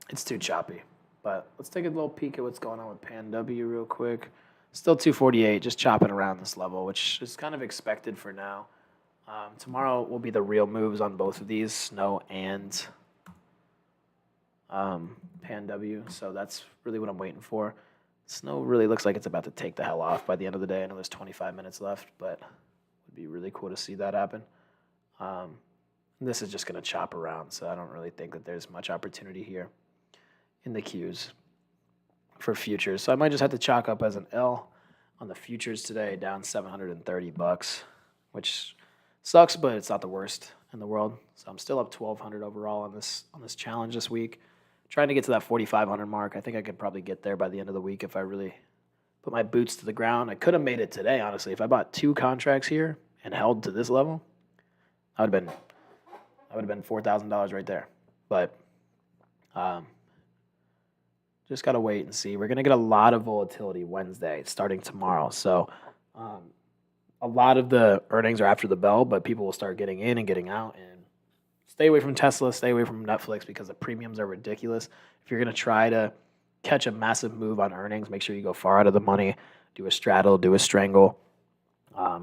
it's too choppy. But let's take a little peek at what's going on with Pan W real quick. Still 248, just chopping around this level, which is kind of expected for now. Tomorrow will be the real moves on both of these, Snow and Pan W. So that's really what I'm waiting for. Snow really looks like it's about to take the hell off by the end of the day. I know there's 25 minutes left, but it would be really cool to see that happen. This is just going to chop around, so I don't really think that there's much opportunity here in the Qs for futures. So I might just have to chalk up as an L on the futures today, down $730, which sucks, but it's not the worst in the world. So I'm still up 1,200 overall on this challenge this week. Trying to get to that 4,500 mark. I think I could probably get there by the end of the week if I really put my boots to the ground. I could have made it today, honestly. If I bought 2 contracts here and held to this level, I would have been $4,000 right there. But just got to wait and see. We're going to get a lot of volatility Wednesday starting tomorrow. So a lot of the earnings are after the bell, but people will start getting in and getting out. And stay away from Tesla, stay away from Netflix because the premiums are ridiculous. If you're going to try to catch a massive move on earnings, make sure you go far out of the money. Do a straddle, do a strangle.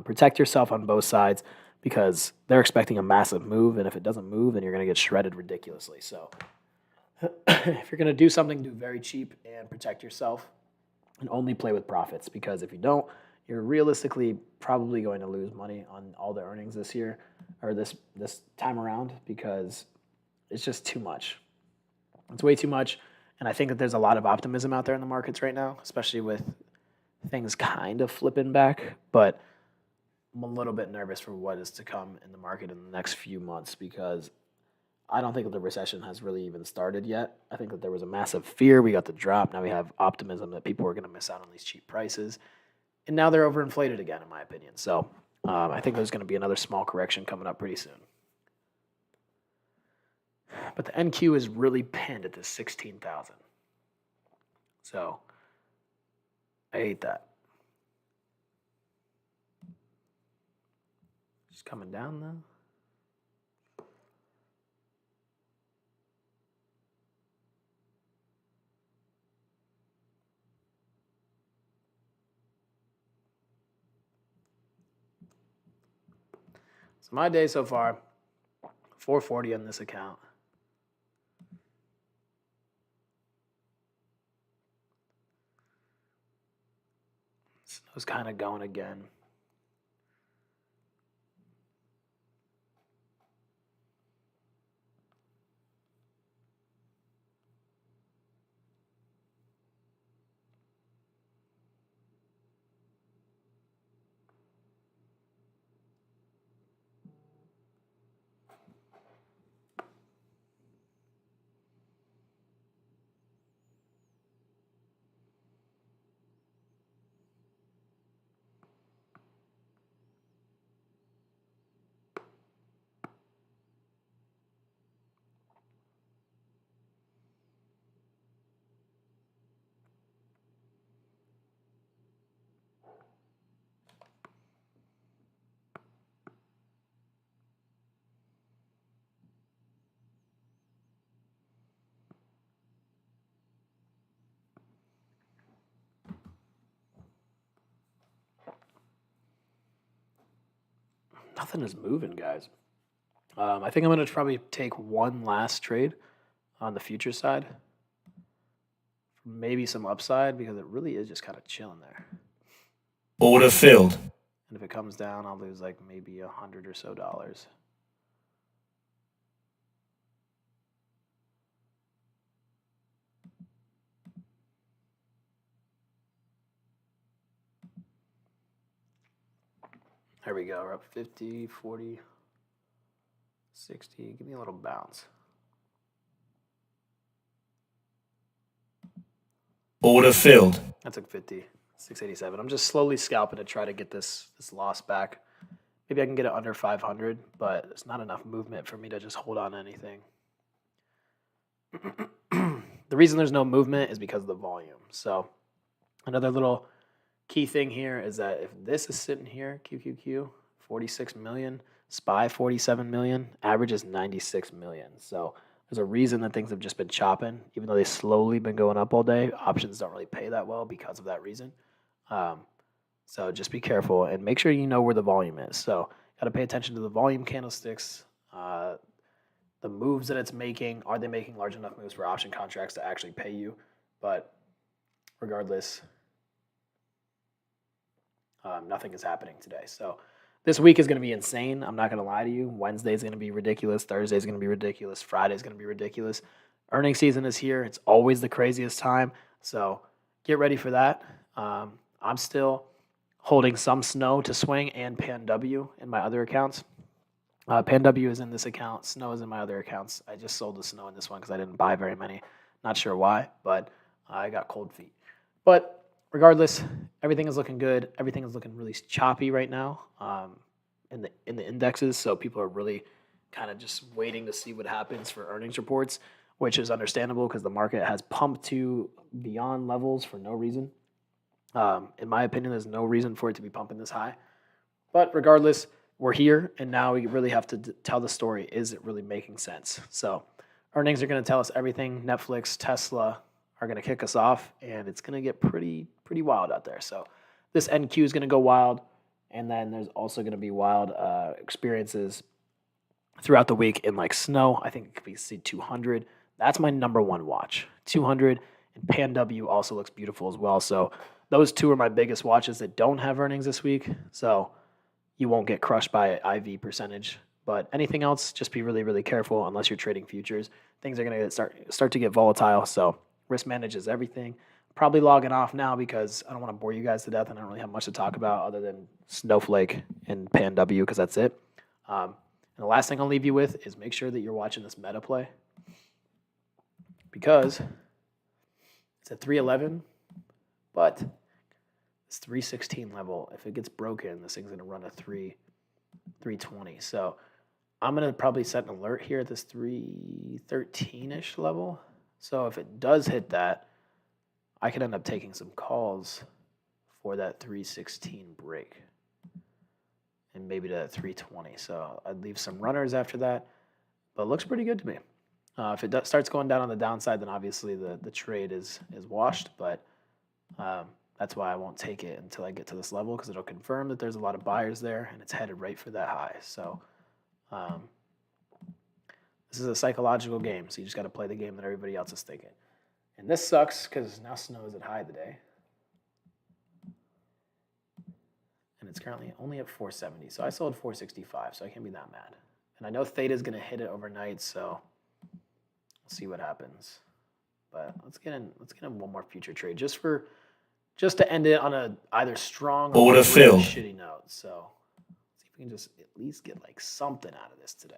Protect yourself on both sides because they're expecting a massive move, and if it doesn't move, then you're going to get shredded ridiculously. So if you're going to do something, do very cheap and protect yourself and only play with profits because if you don't, you're realistically probably going to lose money on all the earnings this year or this time around because it's just too much. It's way too much, and I think that there's a lot of optimism out there in the markets right now, especially with things kind of flipping back, but I'm a little bit nervous for what is to come in the market in the next few months because I don't think that the recession has really even started yet. I think that there was a massive fear. We got the drop. Now we have optimism that people are going to miss out on these cheap prices. And now they're overinflated again, in my opinion. So I think there's going to be another small correction coming up pretty soon. But the NQ is really pinned at this 16,000. So I hate that. Just coming down though. So my day so far, 440 on this account. Snow's kind of going again. Nothing is moving, guys. I think I'm going to probably take one last trade on the future side. Maybe some upside because it really is just kind of chilling there. Order filled. And if it comes down, I'll lose like maybe $100 or so. There we go. We're up 50, 40, 60. Give me a little bounce. Order filled. I took 50, 687. I'm just slowly scalping to try to get this loss back. Maybe I can get it under 500, but it's not enough movement for me to just hold on to anything. The reason there's no movement is because of the volume. So another little key thing here is that if this is sitting here, QQQ, 46 million, SPY 47 million, average is 96 million. So there's a reason that things have just been chopping, even though they've slowly been going up all day. Options don't really pay that well because of that reason. So just be careful and make sure you know where the volume is. So got to pay attention to the volume candlesticks, the moves that it's making. Are they making large enough moves for option contracts to actually pay you? But regardless, nothing is happening today. So this week is going to be insane. I'm not going to lie to you. Wednesday is going to be ridiculous. Thursday is going to be ridiculous. Friday is going to be ridiculous. Earnings season is here. It's always the craziest time. So get ready for that. I'm still holding some Snow to swing and PanW in my other accounts. PanW is in this account. Snow is in my other accounts. I just sold the Snow in this one because I didn't buy very many. Not sure why, but I got cold feet. But regardless, everything is looking good. Everything is looking really choppy right now in the indexes. So people are really kind of just waiting to see what happens for earnings reports, which is understandable because the market has pumped to beyond levels for no reason. In my opinion, there's no reason for it to be pumping this high. But regardless, we're here, and now we really have to tell the story. Is it really making sense? So earnings are going to tell us everything. Netflix, Tesla are going to kick us off, and it's going to get pretty wild out there. So this NQ is going to go wild, and then there's also going to be wild experiences throughout the week in like Snow. I think we see 200. That's my number one watch. 200 and PanW also looks beautiful as well. So those two are my biggest watches that don't have earnings this week. So you won't get crushed by IV percentage. But anything else, just be really, really careful unless you're trading futures. Things are going to start to get volatile. So risk manages everything. Probably logging off now because I don't want to bore you guys to death and I don't really have much to talk about other than Snowflake and PanW because that's it. And the last thing I'll leave you with is make sure that you're watching this meta play because it's at 311, but this 316 level, if it gets broken, this thing's going to run a 320. So I'm going to probably set an alert here at this 313-ish level. So if it does hit that, I could end up taking some calls for that 316 break and maybe to that 320. So I'd leave some runners after that, but it looks pretty good to me. If it starts going down on the downside, then obviously the trade is washed, but that's why I won't take it until I get to this level because it'll confirm that there's a lot of buyers there and it's headed right for that high. So this is a psychological game, so you just got to play the game that everybody else is thinking. And this sucks because now Snow is at high today. And it's currently only at 470. So I sold 465, so I can't be that mad. And I know Theta is going to hit it overnight, so we'll see what happens. But let's get in one more future trade just to end it on a either strong or Order really filled. shitty note. So let's see if we can just at least get like something out of this today.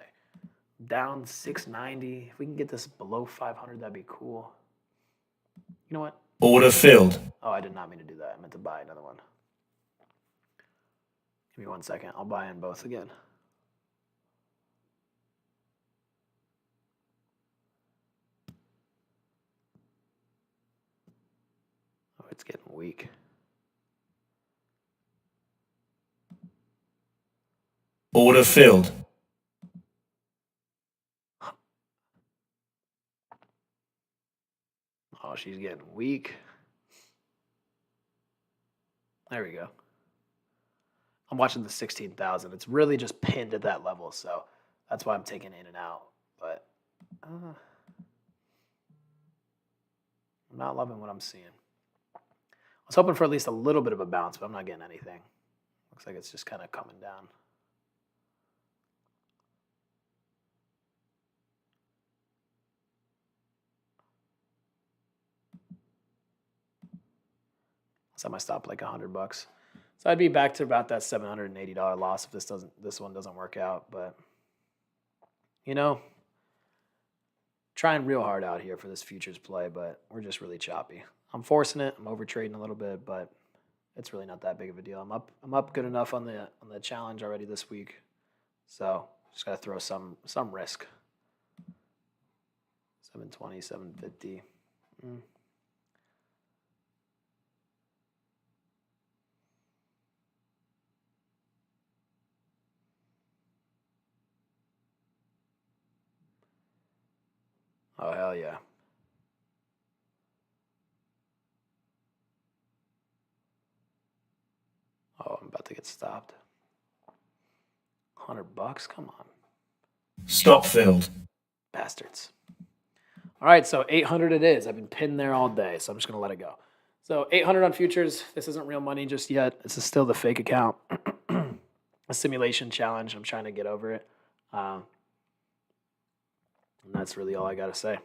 Down 690. If we can get this below 500, that'd be cool. You know what? Order filled. Oh, I did not mean to do that. I meant to buy another one. Give me 1 second. I'll buy in both again. Oh, it's getting weak. Order filled. Oh, she's getting weak. There we go. I'm watching the 16,000. It's really just pinned at that level, so that's why I'm taking in and out. But I'm not loving what I'm seeing. I was hoping for at least a little bit of a bounce, but I'm not getting anything. Looks like it's just kind of coming down. Set my stop like $100. So I'd be back to about that $780 loss if this one doesn't work out. But trying real hard out here for this futures play, but we're just really choppy. I'm forcing it. I'm over trading a little bit, but it's really not that big of a deal. I'm up good enough on the challenge already this week, so just gotta throw some risk. 720, 750. Oh hell yeah. Oh, I'm about to get stopped. $100? Come on, Stop filled. bastards. All right, so 800 it is. I've been pinned there all day, so I'm just gonna let it go. So 800 on futures. This isn't real money just yet. This is still the fake account, a simulation challenge. I'm trying to get over it, and that's really all I gotta say.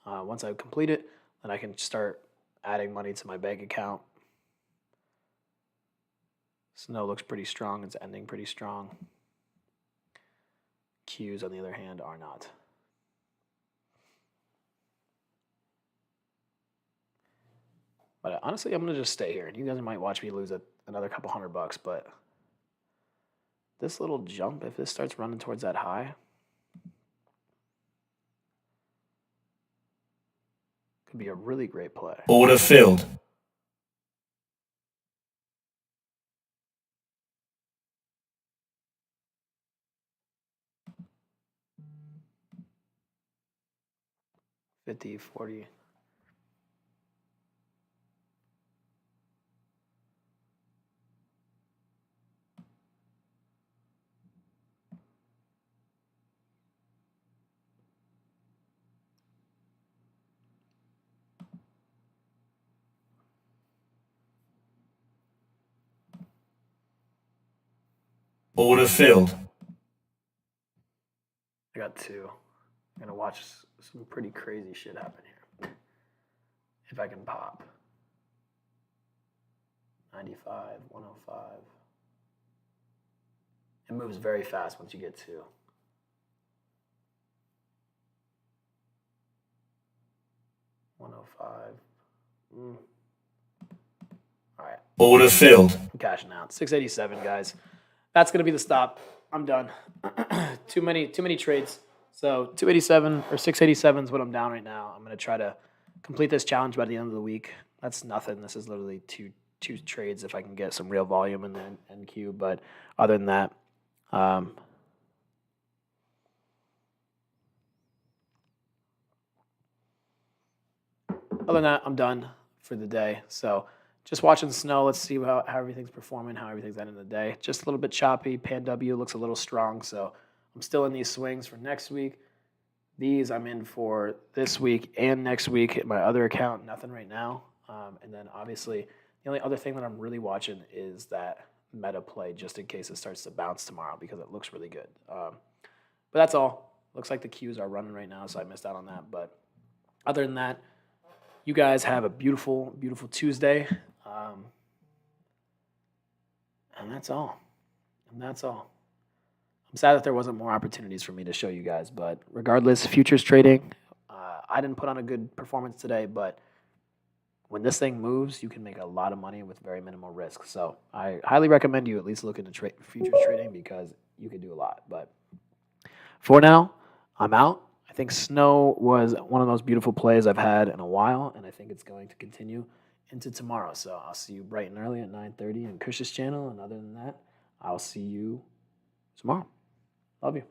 Once I complete it, then I can start adding money to my bank account. Snow looks pretty strong. It's ending pretty strong. Qs, on the other hand, are not. But honestly, I'm going to just stay here. You guys might watch me lose another couple $100, but this little jump, if this starts running towards that high, could be a really great play. Order filled. $50, $40. Order filled. I got two. I'm going to watch some pretty crazy shit happen here. If I can pop. 95, 105. It moves very fast once you get two. 105. All right. Order filled. I'm cashing out. 687, guys. That's gonna be the stop. I'm done. too many trades. So 287 or 687 is what I'm down right now. I'm gonna try to complete this challenge by the end of the week. That's nothing. This is literally two trades if I can get some real volume in the NQ. But other than that, other than that, I'm done for the day. So just watching snow. Let's see how everything's performing, how everything's ending the day. Just a little bit choppy. Pan W looks a little strong. So I'm still in these swings for next week. These I'm in for this week and next week. My other account, nothing right now. And then obviously the only other thing that I'm really watching is that meta play just in case it starts to bounce tomorrow because it looks really good. But that's all. Looks like the Qs are running right now, so I missed out on that. But other than that, you guys have a beautiful, beautiful Tuesday. And that's all. I'm sad that there wasn't more opportunities for me to show you guys, but regardless, futures trading, I didn't put on a good performance today, but when this thing moves, you can make a lot of money with very minimal risk. So I highly recommend you at least look into futures trading because you can do a lot. But for now, I'm out. I think snow was one of those beautiful plays I've had in a while, and I think it's going to continue into tomorrow. So I'll see you bright and early at 9:30 on Kush's channel, and other than that, I'll see you tomorrow. Love you.